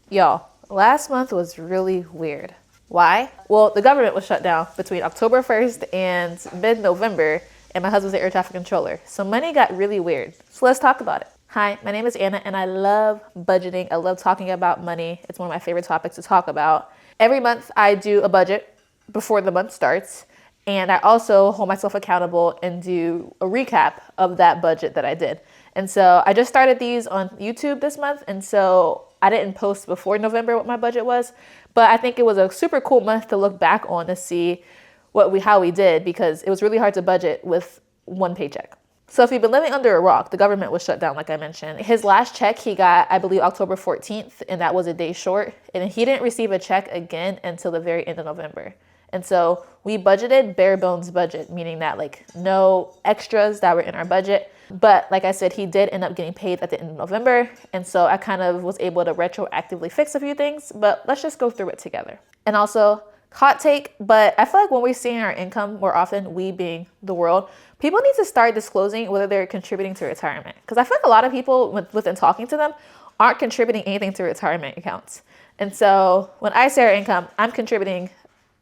Y'all, last month was really weird. Why? Well, the government was shut down between October 1st and mid-November, and my husband's the air traffic controller. So money got really weird. So let's talk about it. Hi, my name is Anna, and I love budgeting. I love talking about money. It's one of my favorite topics to talk about. Every month, I do a budget before the month starts, and I also hold myself accountable and do a recap of that budget that I did. And so I just started these on YouTube this month, and so I didn't post before November what my budget was, but I think it was a super cool month to look back on to see how we did, because it was really hard to budget with one paycheck. So if you've been living under a rock, the government was shut down, like I mentioned. His last check he got, I believe, October 14th, and that was a day short. And he didn't receive a check again until the very end of November. And so we budgeted bare bones budget, meaning that like no extras that were in our budget. But like I said, he did end up getting paid at the end of November. And so I kind of was able to retroactively fix a few things, but let's just go through it together. And also, hot take, but I feel like when we're seeing our income more often, we being the world, people need to start disclosing whether they're contributing to retirement. Because I feel like a lot of people, within talking to them, aren't contributing anything to retirement accounts. And so when I say our income, I'm contributing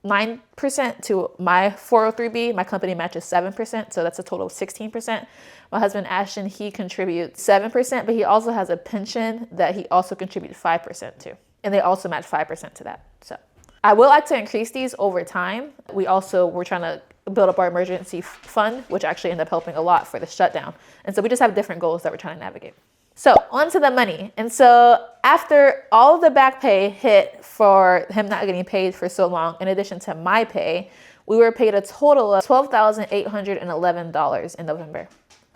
9% to my 403b. My company matches 7%, so that's a total of 16%. My husband, Ashton, he contributes 7%, but he also has a pension that he also contributes 5% to. And they also match 5% to that. So I would like to increase these over time. We're trying to build up our emergency fund, which actually ended up helping a lot for the shutdown. And so we just have different goals that we're trying to navigate. So on to the money. And so after all of the back pay hit for him not getting paid for so long, in addition to my pay, we were paid a total of $12,811 in November.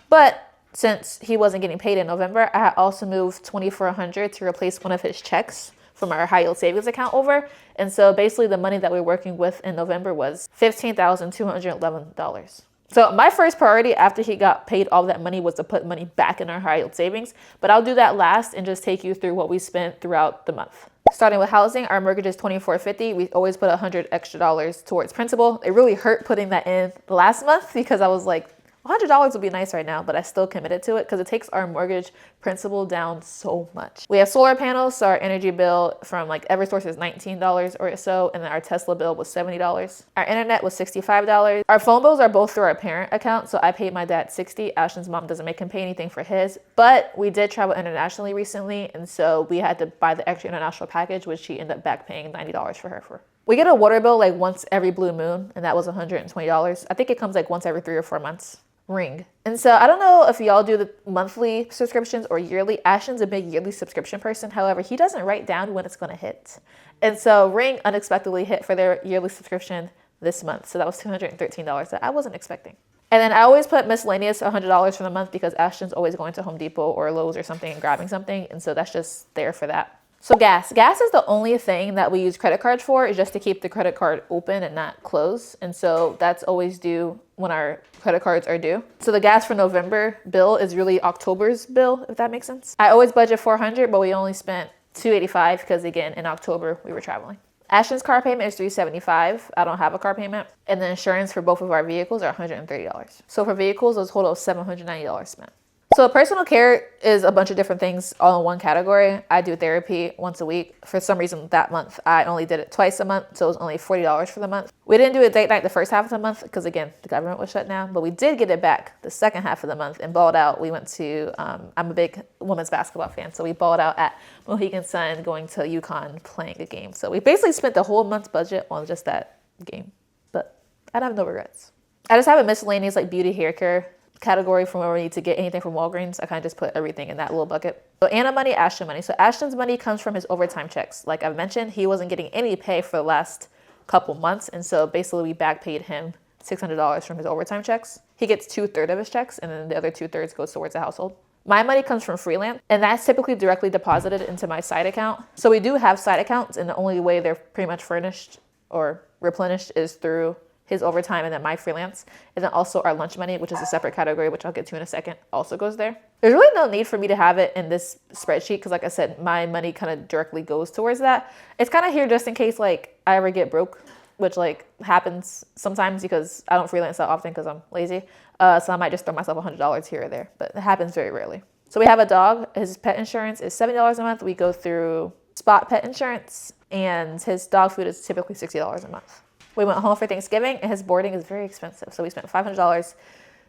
But since he wasn't getting paid in November, I had also moved $2,400 to replace one of his checks from our high yield savings account over. And so basically the money that we were working with in November was $15,211. So my first priority after he got paid all that money was to put money back in our high yield savings, but I'll do that last and just take you through what we spent throughout the month. Starting with housing, our mortgage is $2,450. We always put $100 extra towards principal. It really hurt putting that in last month because I was like, $100 would be nice right now, but I still committed to it because it takes our mortgage principal down so much. We have solar panels, so our energy bill from like Eversource is $19 or so, and then our Tesla bill was $70. Our internet was $65. Our phone bills are both through our parent account, so I paid my dad $60. Ashton's mom doesn't make him pay anything for his, but we did travel internationally recently, and so we had to buy the extra international package, which she ended up back paying $90 for her for. We get a water bill like once every blue moon, and that was $120. I think it comes like once every 3 or 4 months. Ring. And so I don't know if y'all do the monthly subscriptions or yearly. Ashton's a big yearly subscription person. However, he doesn't write down when it's going to hit. And so Ring unexpectedly hit for their yearly subscription this month. So that was $213 that I wasn't expecting. And then I always put miscellaneous $100 for the month because Ashton's always going to Home Depot or Lowe's or something and grabbing something. And so that's just there for that. So gas. Gas is the only thing that we use credit cards for, is just to keep the credit card open and not closed. And so that's always due when our credit cards are due. So the gas for November bill is really October's bill, if that makes sense. I always budget $400, but we only spent $285 because again, in October we were traveling. Ashton's car payment is $375. I don't have a car payment. And the insurance for both of our vehicles are $130. So for vehicles, it was a total of $790 spent. So personal care is a bunch of different things all in one category. I do therapy once a week. For some reason that month, I only did it twice a month, so it was only $40 for the month. We didn't do a date night the first half of the month because again, the government was shut down, but we did get it back the second half of the month and balled out. We went to, I'm a big women's basketball fan, so we balled out at Mohegan Sun going to UConn playing a game. So we basically spent the whole month's budget on just that game, but I have no regrets. I just have a miscellaneous like beauty hair care category from where we need to get anything from Walgreens. I kind of just put everything in that little bucket. So Anna money, Ashton money. So Ashton's money comes from his overtime checks. Like I've mentioned, he wasn't getting any pay for the last couple months. And so basically we back paid him $600 from his overtime checks. He gets 2/3 of his checks and then the other 2/3 goes towards the household. My money comes from freelance and that's typically directly deposited into my side account. So we do have side accounts and the only way they're pretty much furnished or replenished is through his overtime and then my freelance. And then also our lunch money, which is a separate category, which I'll get to in a second, also goes there. There's really no need for me to have it in this spreadsheet because like I said, my money kind of directly goes towards that. It's kind of here just in case like I ever get broke, which like happens sometimes because I don't freelance that often because I'm lazy. So I might just throw myself $100 here or there, but it happens very rarely. So we have a dog. His pet insurance is $70 a month. We go through spot pet insurance, and his dog food is typically $60 a month. We went home for Thanksgiving, and his boarding is very expensive. So we spent $500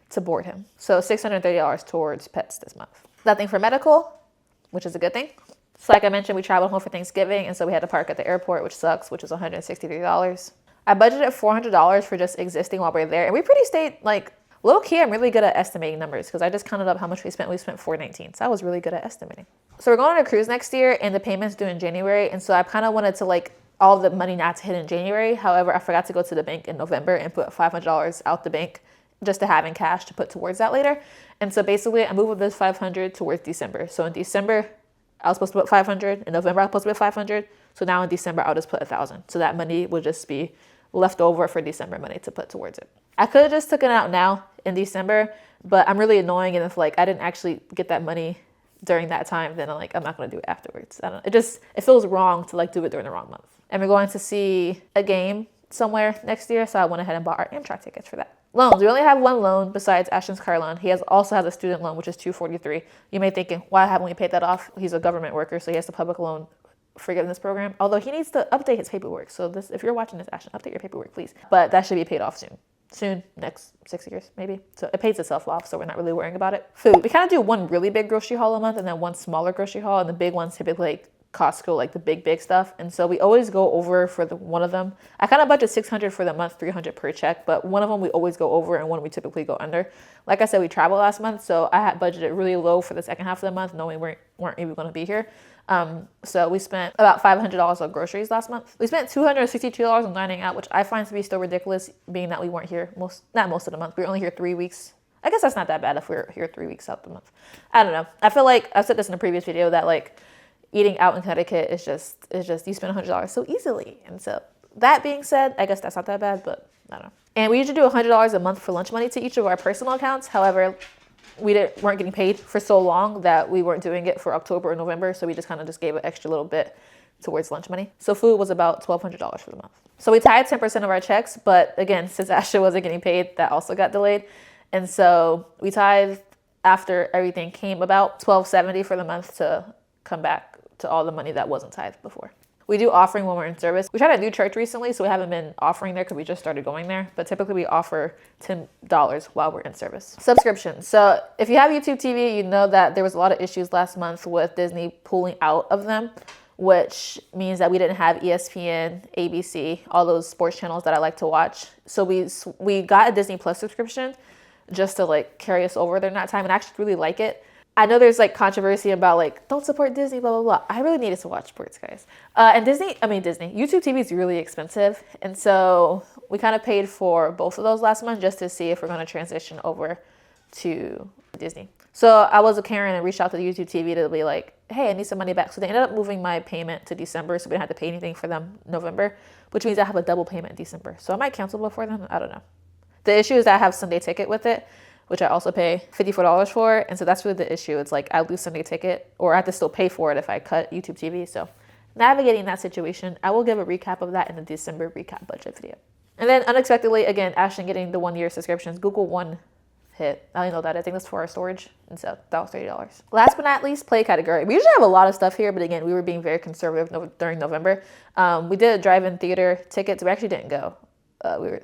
to board him. So $630 towards pets this month. Nothing for medical, which is a good thing. So like I mentioned, we traveled home for Thanksgiving, and so we had to park at the airport, which sucks, which was $163. I budgeted $400 for just existing while we were there, and we pretty stayed, like, low key, I'm really good at estimating numbers because I just counted up how much we spent. We spent $419, so I was really good at estimating. So we're going on a cruise next year, and the payment's due in January, and so I kind of wanted to, like, all the money not to hit in January. However, I forgot to go to the bank in November and put $500 out the bank just to have in cash to put towards that later. And so basically, I moved this $500 towards December. So in December, I was supposed to put $500. In November, I was supposed to put $500. So now in December, I'll just put $1,000. So that money will just be left over for December money to put towards it. I could have just taken it out now in December, but I'm really annoying. And if like I didn't actually get that money during that time, then I'm not going to do it afterwards. I don't know. It feels wrong to like do it during the wrong month. And we're going to see a game somewhere next year. So I went ahead and bought our Amtrak tickets for that. Loans. We only have one loan besides Ashton's car loan. He also has a student loan, which is $243. You may be thinking, why haven't we paid that off? He's a government worker, so he has the public loan forgiveness program. Although he needs to update his paperwork. So if you're watching this, Ashton, update your paperwork, please. But that should be paid off soon. Soon, next 6 years, maybe. So it pays itself off, so we're not really worrying about it. Food. We kind of do one really big grocery haul a month and then one smaller grocery haul. And the big ones typically like Costco, like the big stuff. And so we always go over for one of them. I kind of budget $600 for the month, $300 per check, but one of them we always go over and one we typically go under. Like I said, we traveled last month, so I had budgeted really low for the second half of the month, knowing we weren't even going to be here. So we spent about $500 on groceries last month. We spent $262 on dining out, which I find to be still ridiculous, being that we weren't here not most of the month. We were only here 3 weeks. I guess that's not that bad if we were here 3 weeks out the month. I don't know. I feel like I've said this in a previous video that like eating out in Connecticut is just you spend $100 so easily. And so that being said, I guess that's not that bad, but I don't know. And we usually do $100 a month for lunch money to each of our personal accounts. However, we weren't getting paid for so long that we weren't doing it for October or November. So we just kind of just gave an extra little bit towards lunch money. So food was about $1,200 for the month. So we tied 10% of our checks. But again, since Ashton wasn't getting paid, that also got delayed. And so we tithed after everything came about $1,270 for the month to come back to all the money that wasn't tithed before. We do offering when we're in service. We tried a new church recently, so we haven't been offering there because we just started going there. But typically we offer $10 while we're in service. Subscriptions. So if you have YouTube TV, you know that there was a lot of issues last month with Disney pulling out of them, which means that we didn't have ESPN, ABC, all those sports channels that I like to watch. So we got a Disney Plus subscription just to like carry us over during that time, and I actually really like it. I know there's like controversy about like, don't support Disney, blah, blah, blah. I really needed to watch sports, guys. And Disney, YouTube TV is really expensive. And so we kind of paid for both of those last month just to see if we're going to transition over to Disney. So I was a Karen and reached out to the YouTube TV to be like, hey, I need some money back. So they ended up moving my payment to December. So we didn't have to pay anything for them November, which means I have a double payment in December. So I might cancel before then. I don't know. The issue is that I have Sunday Ticket with it, which I also pay $54 for. And so that's really the issue. It's like I lose Sunday Ticket, or I have to still pay for it if I cut YouTube TV. So navigating that situation, I will give a recap of that in the December recap budget video. And then unexpectedly, again, Ashton getting the 1 year subscriptions. Google One hit. I don't know that. I think that's for our storage. And so that was $30. Last but not least, play category. We usually have a lot of stuff here, but again, we were being very conservative during November. We did a drive-in theater tickets. We actually didn't go. We were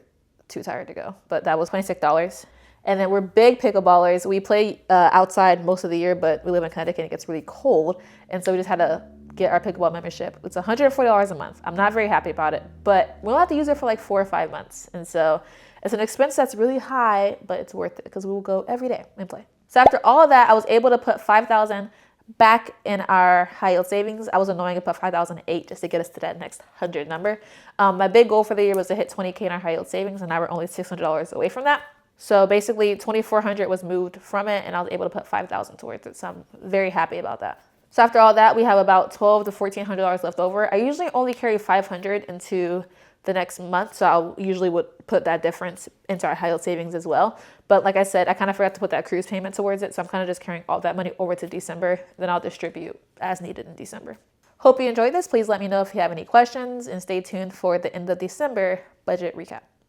too tired to go, but that was $26. And then we're big pickleballers. We play outside most of the year, but we live in Connecticut and it gets really cold. And so we just had to get our pickleball membership. It's $140 a month. I'm not very happy about it, but we'll have to use it for like 4 or 5 months. And so it's an expense that's really high, but it's worth it because we will go every day and play. So after all of that, I was able to put $5,000 back in our high yield savings. I was annoying to put $5,008 just to get us to that next 100 number. My big goal for the year was to hit $20K in our high yield savings, and now we're only $600 away from that. So basically $2,400 was moved from it, and I was able to put $5,000 towards it. So I'm very happy about that. So after all that, we have about $1,200 to $1,400 left over. I usually only carry $500 into the next month, so I usually would put that difference into our high yield savings as well. But like I said, I kind of forgot to put that cruise payment towards it, so I'm kind of just carrying all that money over to December. Then I'll distribute as needed in December. Hope you enjoyed this. Please let me know if you have any questions, and stay tuned for the end of December budget recap.